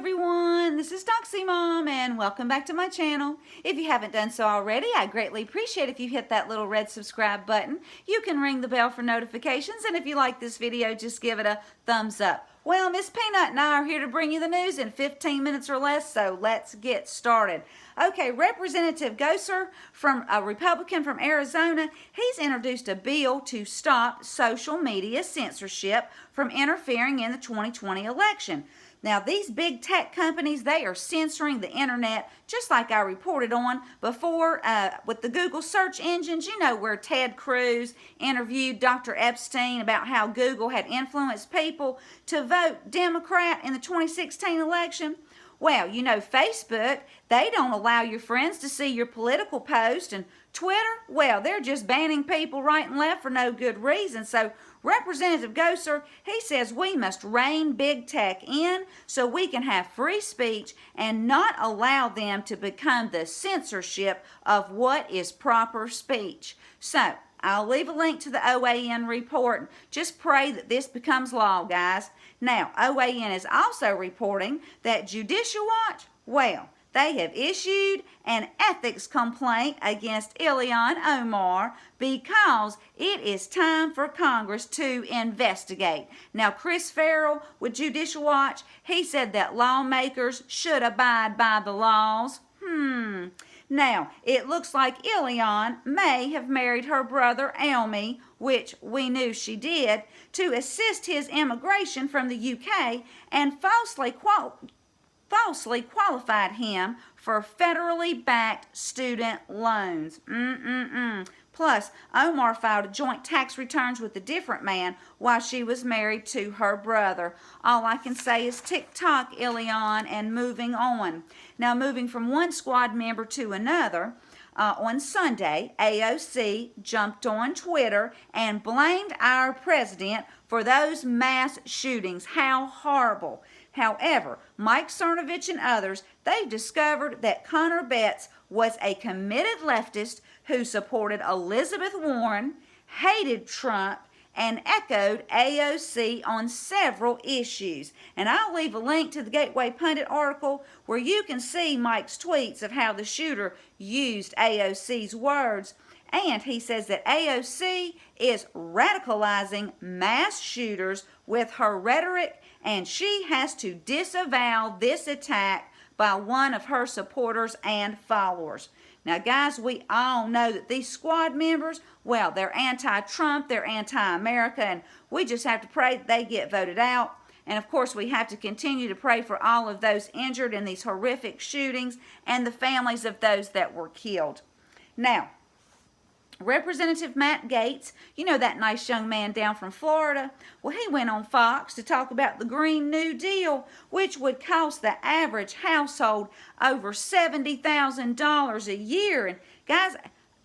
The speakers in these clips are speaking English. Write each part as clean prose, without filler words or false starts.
everyone, this is Doxy Mom and welcome back to my channel. If you haven't done so already, I greatly appreciate if you hit that little red subscribe button. You can ring the bell for notifications, and if you like this video, just give it a thumbs up. Well, Miss Peanut and I are here to bring you the news in 15 minutes or less, so let's get started. Okay, Representative Gaetz, from a Republican from Arizona, he's introduced a bill to stop social media censorship from interfering in the 2020 election. Now, these big tech companies, they are censoring the internet, just like I reported on before with the Google search engines. You know, where Ted Cruz interviewed Dr. Epstein about how Google had influenced people to vote Democrat in the 2016 election. Well, you know, Facebook, they don't allow your friends to see your political post, and Twitter, well, they're just banning people right and left for no good reason. So Representative Gaetz, he says we must rein big tech in so we can have free speech and not allow them to become the censorship of what is proper speech. So I'll leave a link to the OAN report. Just pray that this becomes law, guys. Now, OAN is also reporting that Judicial Watch, well, they have issued an ethics complaint against Omar because it is time for Congress to investigate. Now, Chris Farrell with Judicial Watch, he said that lawmakers should abide by the laws. Now, it looks like Ilion may have married her brother Elmi, which we knew she did, to assist his immigration from the UK and falsely qualified him for federally backed student loans. Plus, Omar filed joint tax returns with a different man while she was married to her brother. All I can say is tick-tock, Ilion, and moving on. Now, moving from one squad member to another, on Sunday, AOC jumped on Twitter and blamed our president for those mass shootings. How horrible. However, Mike Cernovich and others, they've discovered that Connor Betts was a committed leftist who supported Elizabeth Warren, hated Trump, and echoed AOC on several issues. And I'll leave a link to the Gateway Pundit article where you can see Mike's tweets of how the shooter used AOC's words. And he says that AOC is radicalizing mass shooters with her rhetoric, and she has to disavow this attack by one of her supporters and followers. Now, guys, we all know that these squad members, well, they're anti-Trump, they're anti-America, and we just have to pray that they get voted out. And, of course, we have to continue to pray for all of those injured in these horrific shootings and the families of those that were killed. Now, Representative Matt Gaetz, you know, that nice young man down from Florida, well, he went on Fox to talk about the Green New Deal, which would cost the average household over $70,000 a year. And guys,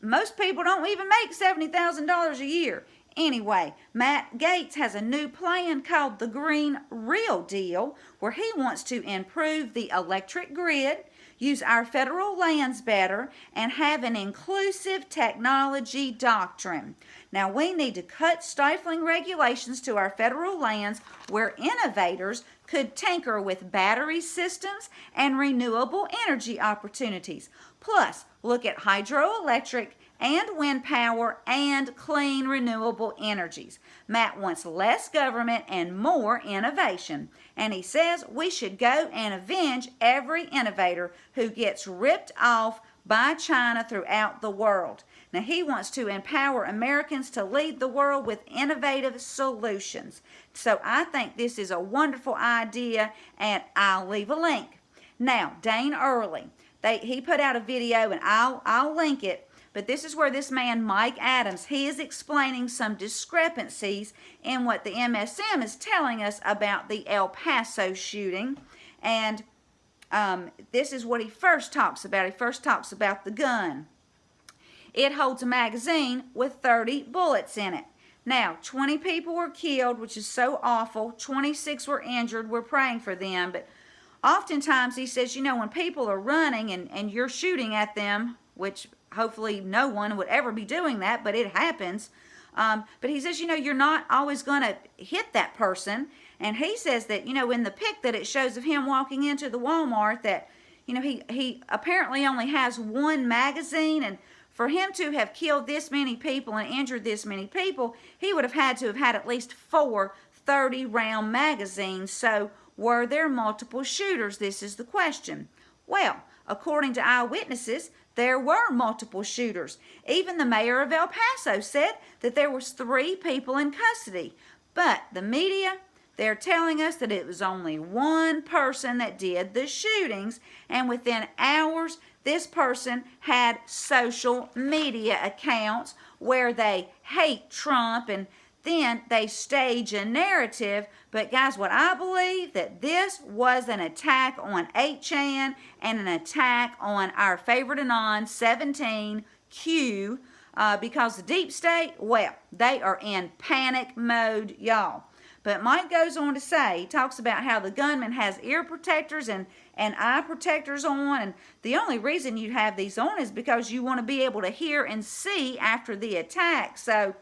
most people don't even make $70,000 a year. Anyway, Matt Gaetz has a new plan called the Green Real Deal, where he wants to improve the electric grid, use our federal lands better, and have an inclusive technology doctrine. Now, we need to cut stifling regulations to our federal lands where innovators could tinker with battery systems and renewable energy opportunities. Plus, look at hydroelectric and wind power and clean renewable energies. Matt wants less government and more innovation. And he says we should go and avenge every innovator who gets ripped off by China throughout the world. Now, he wants to empower Americans to lead the world with innovative solutions. So I think this is a wonderful idea, and I'll leave a link. Now, Dane Early, he put out a video, and I'll link it. But this is where this man, Mike Adams, he is explaining some discrepancies in what the MSM is telling us about the El Paso shooting. And this is what he first talks about. He first talks about the gun. It holds a magazine with 30 bullets in it. Now, 20 people were killed, which is so awful. 26 were injured. We're praying for them. But oftentimes, he says, you know, when people are running and you're shooting at them, which hopefully no one would ever be doing that, but it happens. But he says, you know, you're not always going to hit that person. And he says that, in the pic that it shows of him walking into the Walmart, that, he apparently only has one magazine, and for him to have killed this many people and injured this many people, he would have had to have had at least 4 30-round magazines. So were there multiple shooters? This is the question. Well, according to eyewitnesses, there were multiple shooters. Even the mayor of El Paso said that there was 3 people in custody. But the media, they're telling us that it was only one person that did the shootings, and within hours, this person had social media accounts where they hate Trump, and then they stage a narrative. But guys, what I believe, that this was an attack on 8chan and an attack on our favorite Anon 17Q, because the deep state, well, they are in panic mode, y'all. But Mike goes on to say, he talks about how the gunman has ear protectors and eye protectors on, and the only reason you have these on is because you want to be able to hear and see after the attack. So,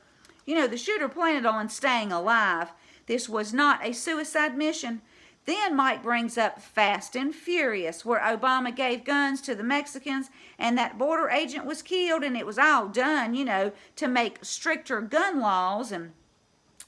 the shooter planned on staying alive. This was not a suicide mission. Then Mike brings up Fast and Furious, where Obama gave guns to the Mexicans and that border agent was killed, and it was all done, to make stricter gun laws. And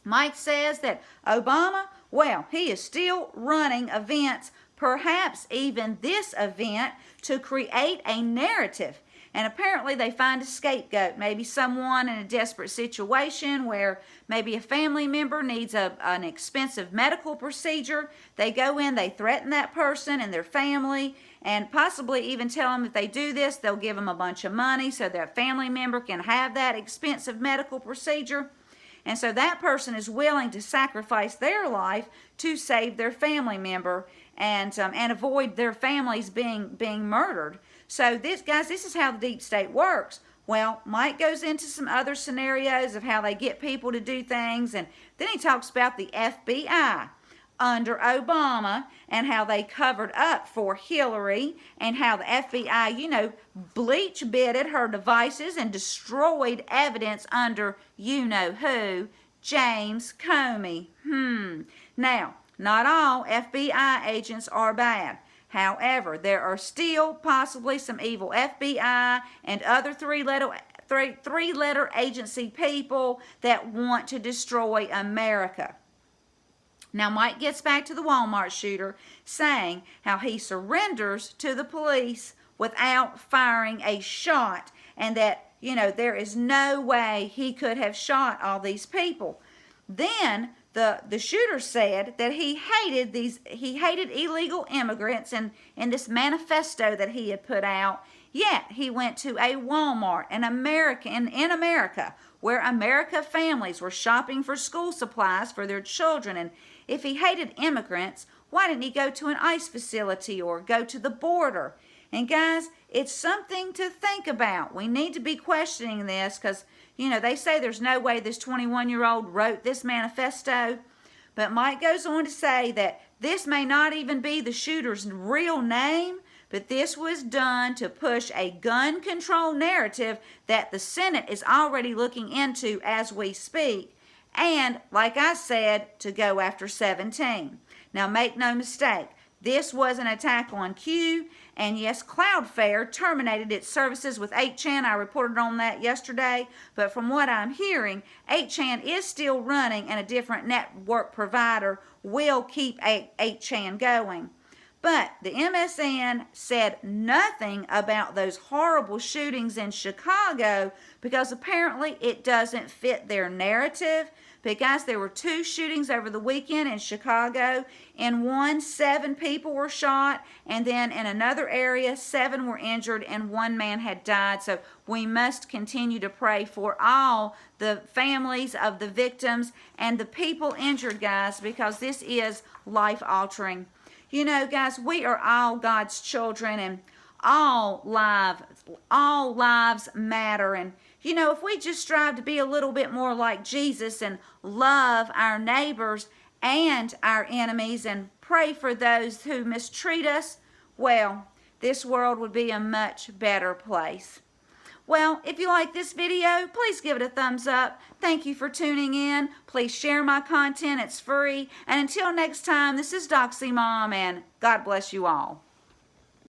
Mike says that Obama, well, he is still running events, perhaps even this event, to create a narrative. And apparently they find a scapegoat, maybe someone in a desperate situation where maybe a family member needs an expensive medical procedure. They go in, they threaten that person and their family, and possibly even tell them if they do this, they'll give them a bunch of money so their family member can have that expensive medical procedure. And so that person is willing to sacrifice their life to save their family member and avoid their families being murdered. So this is how the deep state works. Well, Mike goes into some other scenarios of how they get people to do things, and then he talks about the FBI under Obama and how they covered up for Hillary, and how the FBI, bleach bitted her devices and destroyed evidence under you-know-who, James Comey. Now, not all FBI agents are bad. However, there are still possibly some evil FBI and other three-letter agency people that want to destroy America. Now, Mike gets back to the Walmart shooter, saying how he surrenders to the police without firing a shot, and that, there is no way he could have shot all these people. Then the shooter said that he hated illegal immigrants and in this manifesto that he had put out. Yet he went to a Walmart in America where American families were shopping for school supplies for their children. And if he hated immigrants, why didn't he go to an ICE facility or go to the border? And guys, it's something to think about. We need to be questioning this because, they say there's no way this 21-year-old wrote this manifesto. But Mike goes on to say that this may not even be the shooter's real name, but this was done to push a gun control narrative that the Senate is already looking into as we speak. And, like I said, to go after 17. Now, make no mistake, this was an attack on Q, and yes, Cloudflare terminated its services with 8chan. I reported on that yesterday, but from what I'm hearing, 8chan is still running and a different network provider will keep 8chan going. But the MSN said nothing about those horrible shootings in Chicago because apparently it doesn't fit their narrative. But guys, there were 2 shootings over the weekend in Chicago. In one, 7 people were shot, and then in another area, 7 were injured, and 1 man had died. So we must continue to pray for all the families of the victims and the people injured, guys, because this is life-altering. Guys, we are all God's children, and all lives matter. And if we just strive to be a little bit more like Jesus and love our neighbors and our enemies and pray for those who mistreat us, well, this world would be a much better place. Well, if you like this video, please give it a thumbs up. Thank you for tuning in. Please share my content. It's free. And until next time, this is Doxy Mom, and God bless you all.